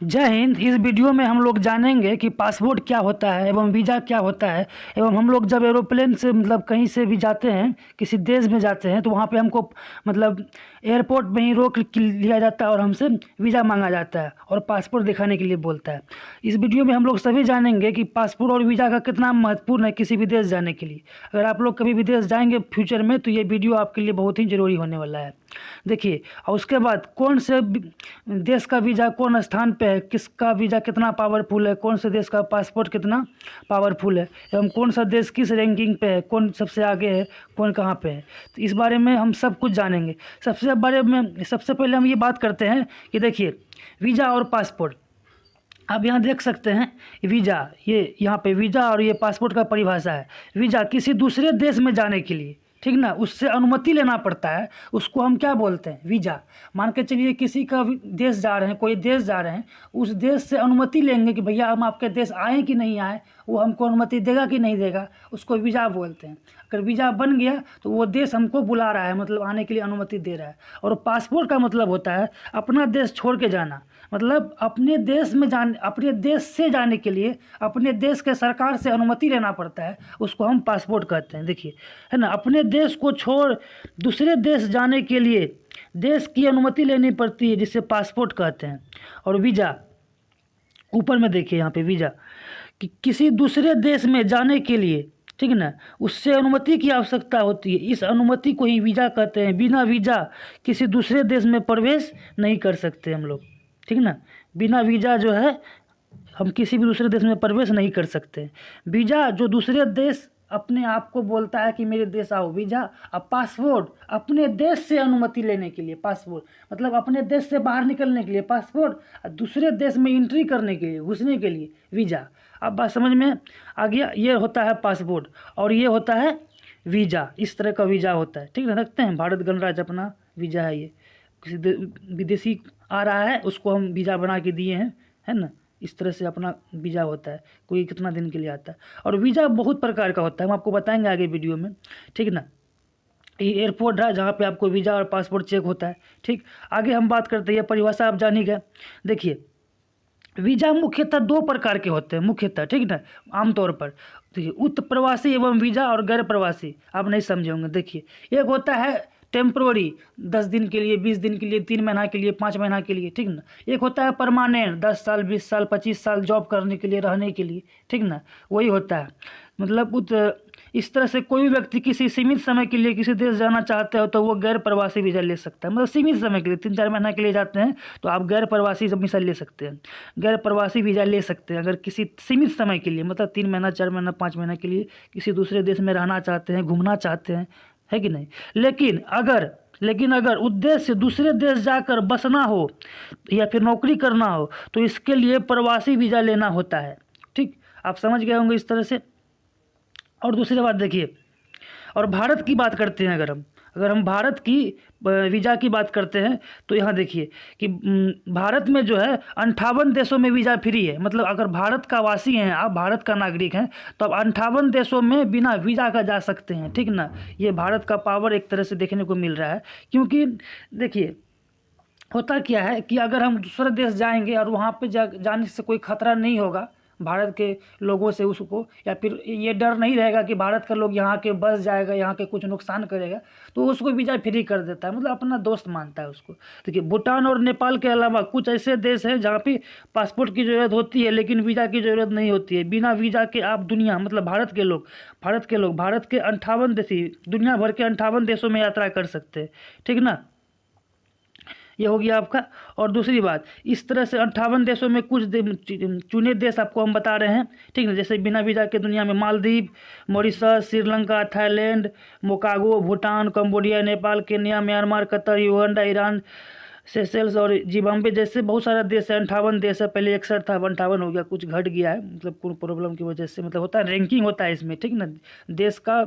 जय हिंद। इस वीडियो में हम लोग जानेंगे कि पासपोर्ट क्या होता है एवं वीज़ा क्या होता है एवं हम लोग जब एरोप्लेन से मतलब कहीं से भी जाते हैं, किसी देश में जाते हैं, तो वहाँ पे हमको मतलब एयरपोर्ट में ही रोक लिया जाता है और हमसे वीज़ा मांगा जाता है और पासपोर्ट दिखाने के लिए बोलता है। इस वीडियो में हम लोग सभी जानेंगे कि पासपोर्ट और वीज़ा का कितना महत्वपूर्ण है किसी विदेश जाने के लिए। अगर आप लोग कभी विदेश जाएंगे फ्यूचर में तो ये वीडियो आपके लिए बहुत ही ज़रूरी होने वाला है। देखिए, और उसके बाद कौन से देश का वीज़ा कौन स्थान पे है, किसका वीज़ा कितना पावरफुल है, कौन से देश का पासपोर्ट कितना पावरफुल है एवं कौन सा देश किस रैंकिंग पे है, कौन सबसे आगे है, कौन कहाँ पे है, तो इस बारे में हम सब कुछ जानेंगे। सबसे पहले हम ये बात करते हैं कि देखिए, वीज़ा और पासपोर्ट आप यहाँ देख सकते हैं। वीज़ा, ये यहाँ पे वीज़ा और ये पासपोर्ट का परिभाषा है। वीज़ा किसी दूसरे देश में जाने के लिए, ठीक ना, उससे अनुमति लेना पड़ता है, उसको हम क्या बोलते हैं, वीज़ा। मान के चलिए किसी का देश जा रहे हैं, कोई देश जा रहे हैं, उस देश से अनुमति लेंगे कि भैया हम आपके देश आए कि नहीं आए, वो हमको अनुमति देगा कि नहीं देगा, उसको वीज़ा बोलते हैं। अगर वीज़ा बन गया तो वो देश हमको बुला रहा है, मतलब आने के लिए अनुमति दे रहा है। और पासपोर्ट का मतलब होता है अपना देश छोड़ के जाना, मतलब अपने देश में अपने देश से जाने के लिए अपने देश के सरकार से अनुमति लेना पड़ता है, उसको हम पासपोर्ट कहते हैं। देखिए, है ना, अपने देश को छोड़ दूसरे देश जाने के लिए देश की अनुमति लेनी पड़ती है, जिसे पासपोर्ट कहते हैं। और वीज़ा, ऊपर में देखिए यहाँ पे वीज़ा कि किसी दूसरे देश में जाने के लिए, ठीक ना, उससे अनुमति की आवश्यकता होती है, इस अनुमति को ही वीज़ा कहते हैं। बिना वीज़ा किसी दूसरे देश में प्रवेश नहीं कर सकते हम लोग, ठीक ना। बिना वीज़ा जो है हम किसी भी दूसरे देश में प्रवेश नहीं कर सकते। वीज़ा जो दूसरे देश अपने आप को बोलता है कि मेरे देश आओ, वीज़ा। अब पासपोर्ट अपने देश से अनुमति लेने के लिए, पासपोर्ट मतलब अपने देश से बाहर निकलने के लिए पासपोर्ट, और दूसरे देश में एंट्री करने के लिए, घुसने के लिए वीज़ा। अब बात समझ में आ गया। ये होता है पासपोर्ट और ये होता है वीज़ा। इस तरह का वीज़ा होता है, ठीक है। रखते हैं भारत गणराज्य अपना वीज़ा है ये। किसी विदेशी आ रहा है उसको हम वीज़ा बना के दिए हैं, है ना। इस तरह से अपना वीज़ा होता है, कोई कितना दिन के लिए आता है। और वीज़ा बहुत प्रकार का होता है, हम आपको बताएंगे आगे वीडियो में, ठीक ना। ये एयरपोर्ट है जहाँ पे आपको वीज़ा और पासपोर्ट चेक होता है, ठीक। आगे हम बात करते हैं, परिभाषा आप जान ही गए। देखिए, वीज़ा मुख्यतः दो प्रकार के होते हैं, मुख्यतः, ठीक ना, आमतौर पर। देखिए, उत्तर प्रवासी एवं वीज़ा और गैर प्रवासी, आप नहीं समझे होंगे। देखिए, एक होता है टेम्प्रोरी, 10 दिन के लिए, 20 दिन के लिए, 3 महीना के लिए, 5 महीना के लिए, ठीक ना। एक होता है परमानेंट, 10 साल, 20 साल, 25 साल जॉब करने के लिए, रहने के लिए, ठीक ना, वही होता है। मतलब इस तरह से कोई भी व्यक्ति किसी सीमित समय के लिए किसी देश जाना चाहते हो तो वो गैर प्रवासी वीज़ा ले सकता है। मतलब सीमित समय के लिए, 3-4 महीना के लिए जाते हैं तो आप गैर प्रवासी वीज़ा ले सकते हैं, गैर प्रवासी वीज़ा ले सकते हैं। अगर किसी सीमित समय के लिए, मतलब 3 महीना, 4 महीना, 5 महीना के लिए किसी दूसरे देश में रहना चाहते हैं, घूमना चाहते हैं, है कि नहीं। लेकिन अगर उद्देश्य दूसरे देश जाकर बसना हो या फिर नौकरी करना हो तो इसके लिए प्रवासी वीज़ा लेना होता है, ठीक। आप समझ गए होंगे इस तरह से। और दूसरी बात देखिए, और भारत की बात करते हैं, अगर हम भारत की वीज़ा की बात करते हैं तो यहाँ देखिए कि भारत में जो है 58 देशों में वीज़ा फ्री है। मतलब अगर भारत का वासी हैं आप, भारत का नागरिक हैं, तो आप 58 देशों में बिना वीज़ा का जा सकते हैं, ठीक ना। ये भारत का पावर एक तरह से देखने को मिल रहा है, क्योंकि देखिए होता क्या है कि अगर हम दूसरे देश जाएंगे और वहाँ पे जाने से कोई खतरा नहीं होगा भारत के लोगों से उसको, या फिर ये डर नहीं रहेगा कि भारत का लोग यहाँ के बस जाएगा, यहाँ के कुछ नुकसान करेगा, तो उसको वीज़ा फ्री कर देता है, मतलब अपना दोस्त मानता है उसको। देखिए, भूटान और नेपाल के अलावा कुछ ऐसे देश हैं जहाँ पे पासपोर्ट की ज़रूरत होती है लेकिन वीज़ा की ज़रूरत नहीं होती है। बिना वीज़ा के आप दुनिया, मतलब भारत के 58 देश, दुनिया भर के 58 देशों में यात्रा कर सकते हैं, ठीक ना। ये हो गया आपका। और दूसरी बात, इस तरह से 58 देशों में कुछ चुने देश आपको हम बता रहे हैं, ठीक है। जैसे बिना वीज़ा के दुनिया में मालदीव, मॉरिशस, श्रीलंका, थाईलैंड, मोकागो, Bhutan, Cambodia, Nepal, Kenya, Myanmar, Qatar, Uganda, Iran, Seychelles और जिम्बाब्वे जैसे बहुत सारा देश है। 58 देश है, पहले 61 था, 58 हो गया, कुछ घट गया है, मतलब कोई प्रॉब्लम की वजह से, मतलब होता है रैंकिंग होता है इसमें, ठीक ना। देश का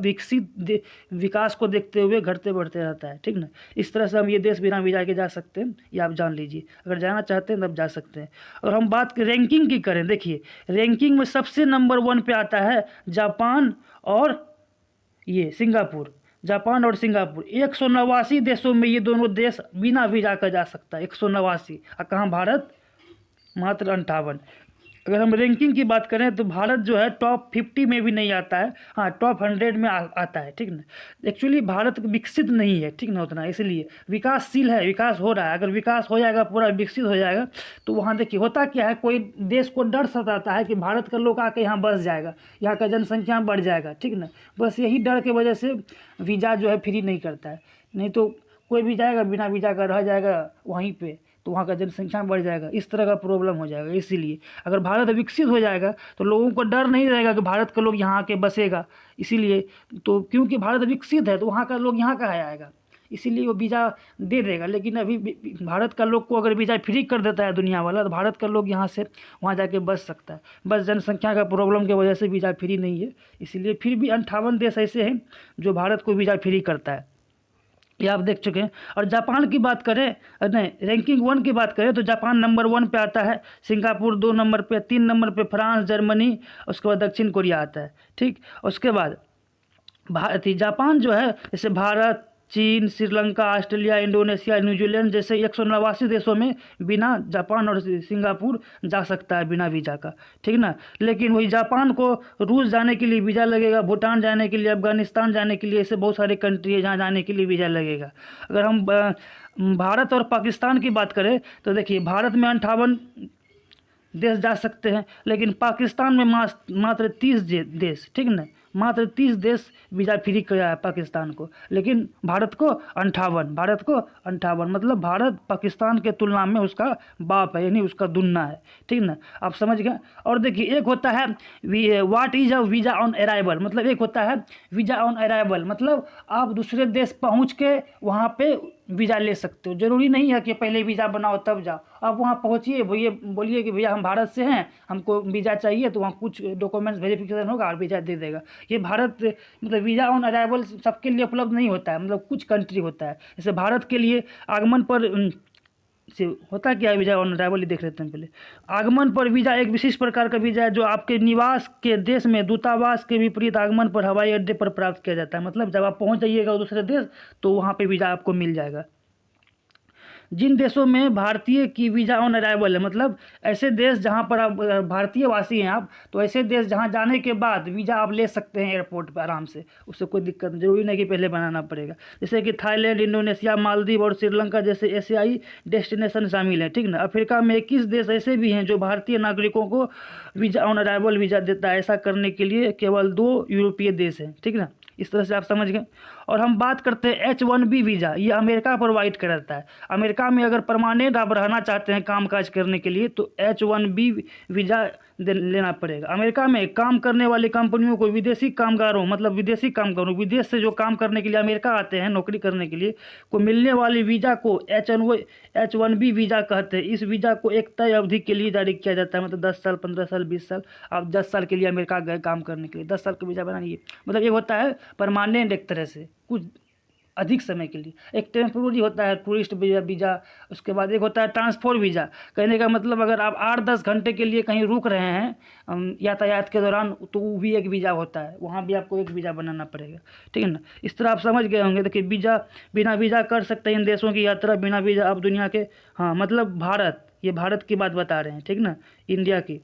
विकास को देखते हुए घटते बढ़ते रहता है, ठीक ना। इस तरह से हम ये देश बिना वीज़ा के जा सकते हैं, ये आप जान लीजिए। अगर जाना चाहते हैं तब जा सकते हैं। और हम बात रैंकिंग की करें, देखिए रैंकिंग में सबसे नंबर 1 पे आता है जापान और ये सिंगापुर। जापान और सिंगापुर 189 देशों में ये दोनों देश बिना वीज़ा का जा सकता है, 189। और कहाँ, भारत मात्र 58। अगर हम रैंकिंग की बात करें तो भारत जो है टॉप 50 में भी नहीं आता है, हाँ टॉप 100 में आता है, ठीक ना। एक्चुअली भारत विकसित नहीं है, ठीक ना, उतना, इसलिए विकासशील है, विकास हो रहा है। अगर विकास हो जाएगा, पूरा विकसित हो जाएगा, तो वहाँ देखिए होता क्या है, कोई देश को डर सताता है कि भारत का लोग आके यहाँ बस जाएगा, यहाँ का जनसंख्या बढ़ जाएगा, ठीक ना। बस यही डर की वजह से वीज़ा जो है फ्री नहीं करता है, नहीं तो कोई भी जाएगा बिना वीज़ा का रह जाएगा वहीं पे, तो वहाँ का जनसंख्या बढ़ जाएगा, इस तरह का प्रॉब्लम हो जाएगा। इसीलिए अगर भारत विकसित हो जाएगा तो लोगों को डर नहीं रहेगा कि भारत के लोग यहाँ आके बसेगा, इसीलिए तो क्योंकि भारत विकसित है तो वहाँ का लोग यहाँ कहाँ आएगा, इसीलिए वो वीज़ा दे देगा। लेकिन अभी भारत का लोग को अगर वीज़ा फ्री कर देता है दुनिया वाला, तो भारत का लोग यहाँ से वहाँ जाके बच सकता है। बस जनसंख्या का प्रॉब्लम की वजह से वीज़ा फ्री नहीं है, इसीलिए फिर भी 58 देश ऐसे हैं जो भारत को वीज़ा फ्री करता है, ये आप देख चुके हैं। और जापान की बात करें, नहीं रैंकिंग 1 की बात करें तो जापान नंबर 1 पे आता है, सिंगापुर 2 नंबर पे, 3 नंबर पे फ्रांस, जर्मनी, उसके बाद दक्षिण कोरिया आता है, ठीक। उसके बाद जापान जो है, जैसे भारत, चीन, श्रीलंका, ऑस्ट्रेलिया, इंडोनेशिया, न्यूजीलैंड जैसे 189 देशों में बिना जापान और सिंगापुर जा सकता है बिना वीज़ा का, ठीक ना। लेकिन वही जापान को रूस जाने के लिए वीज़ा लगेगा, भूटान जाने के लिए, अफगानिस्तान जाने के लिए, ऐसे बहुत सारे कंट्री है जहाँ जाने के लिए वीज़ा लगेगा। अगर हम भारत और पाकिस्तान की बात करें तो देखिए भारत में 58 देश जा सकते हैं, लेकिन पाकिस्तान में मात्र 30 देश, ठीक ना, मात्र 30 देश वीज़ा फ्री किया है पाकिस्तान को, लेकिन भारत को 58, मतलब भारत पाकिस्तान के तुलना में उसका बाप है, यानी उसका दुन्ना है, ठीक ना, आप समझ गए। और देखिए एक होता है what is a visa on arrival, मतलब एक होता है वीज़ा ऑन अराइवल, मतलब आप दूसरे देश पहुंच के वहाँ पे वीज़ा ले सकते हो, जरूरी नहीं है कि पहले वीज़ा बनाओ तब जाओ। आप वहाँ पहुँचिए, बोलिए कि भैया हम भारत से हैं, हमको वीज़ा चाहिए, तो वहाँ कुछ डॉक्यूमेंट्स वेरिफिकेशन होगा और वीज़ा दे देगा। ये भारत मतलब वीज़ा ऑन अराइवल सबके लिए उपलब्ध नहीं होता है, मतलब कुछ कंट्री होता है। जैसे भारत के लिए आगमन पर से होता क्या है वीज़ा ऑन अराइवल, ही देख लेते हैं पहले। आगमन पर वीज़ा एक विशेष प्रकार का वीज़ा है जो आपके निवास के देश में दूतावास के विपरीत आगमन पर हवाई अड्डे पर प्राप्त किया जाता है। मतलब जब आप पहुंच जाइएगा दूसरे देश तो वहाँ पे वीज़ा आपको मिल जाएगा। जिन देशों में भारतीय की वीज़ा ऑन अराइवल है, मतलब ऐसे देश जहाँ पर आप भारतीय वासी हैं आप, तो ऐसे देश जहाँ जाने के बाद वीज़ा आप ले सकते हैं एयरपोर्ट पर आराम से, उससे कोई दिक्कत नहीं, जरूरी नहीं कि पहले बनाना पड़ेगा। जैसे कि थाईलैंड, इंडोनेशिया, मालदीव और श्रीलंका जैसे एशियाई डेस्टिनेशन शामिल है, ठीक ना। अफ्रीका में 21 देश ऐसे भी हैं जो भारतीय नागरिकों को वीज़ा ऑन अराइवल वीज़ा देता है। ऐसा करने के लिए केवल 2 यूरोपीय देश हैं, ठीक ना। इस तरह से आप समझ गए। और हम बात करते हैं H1B वीज़ा, ये अमेरिका प्रोवाइड कराता है। अमेरिका में अगर परमानेंट आप रहना चाहते हैं काम काज करने के लिए तो H1B वीज़ा लेना पड़ेगा। अमेरिका में काम करने वाली कंपनियों को विदेशी कामगारों, मतलब विदेशी कामगारों, विदेश से जो काम करने के लिए अमेरिका आते हैं नौकरी करने के लिए, को मिलने वाली वीज़ा को H1B वीज़ा कहते हैं। इस वीज़ा को एक तय अवधि के लिए जारी किया जाता है, मतलब 10 साल, 15 साल, 20 साल। आप 10 साल के लिए अमेरिका गए काम करने के लिए, 10 साल का वीज़ा बनाइए, मतलब ये होता है परमानेंट एक तरह से, कुछ अधिक समय के लिए। एक टेम्पोररी होता है टूरिस्ट वीज़ा, उसके बाद एक होता है ट्रांसफर वीज़ा। कहने का मतलब अगर आप 8-10 घंटे के लिए कहीं रुक रहे हैं यातायात के दौरान, तो वो भी एक वीज़ा होता है, वहाँ भी आपको एक वीज़ा बनाना पड़ेगा, ठीक है ना। इस तरह आप समझ गए होंगे। देखिए वीज़ा, बिना वीज़ा कर सकते हैं इन देशों की यात्रा, बिना वीज़ा आप दुनिया के, हाँ मतलब भारत, ये भारत की बात बता रहे हैं, ठीक ना, इंडिया की,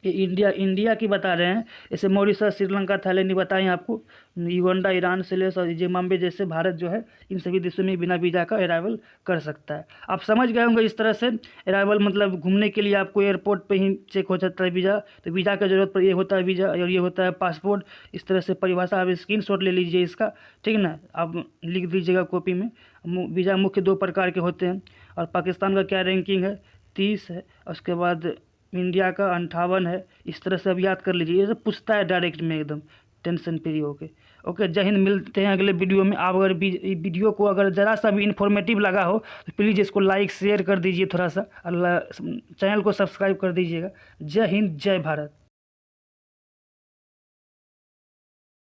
ये इंडिया की बता रहे हैं। जैसे मॉरिशस, श्रीलंका, थाईलैंड बताएं आपको, युगांडा, ईरान, सेलेस और जिम्बाब्वे जैसे भारत जो है इन सभी देशों में बिना वीज़ा का अराइवल कर सकता है। आप समझ गए होंगे। इस तरह से अराइवल मतलब घूमने के लिए आपको एयरपोर्ट पे ही चेक हो जाता है वीज़ा, तो वीज़ा की ज़रूरत पर ये होता है वीज़ा, और ये होता है पासपोर्ट। इस तरह से परिभाषा आप स्क्रीनशॉट ले लीजिए इसका, ठीक है ना, आप लिख दीजिएगा कॉपी में। वीज़ा मुख्य 2 प्रकार के होते हैं, और पाकिस्तान का क्या रैंकिंग है, 30 है, उसके बाद इंडिया का 58 है। इस तरह से अब याद कर लीजिए, ये सब पूछता है डायरेक्ट में एकदम टेंशन फ्री होके। ओके, जय हिंद, मिलते हैं अगले वीडियो में। आप अगर वीडियो को अगर ज़रा सा भी इन्फॉर्मेटिव लगा हो तो प्लीज़ इसको लाइक शेयर कर दीजिए थोड़ा सा, चैनल को सब्सक्राइब कर दीजिएगा। जय हिंद, जय भारत।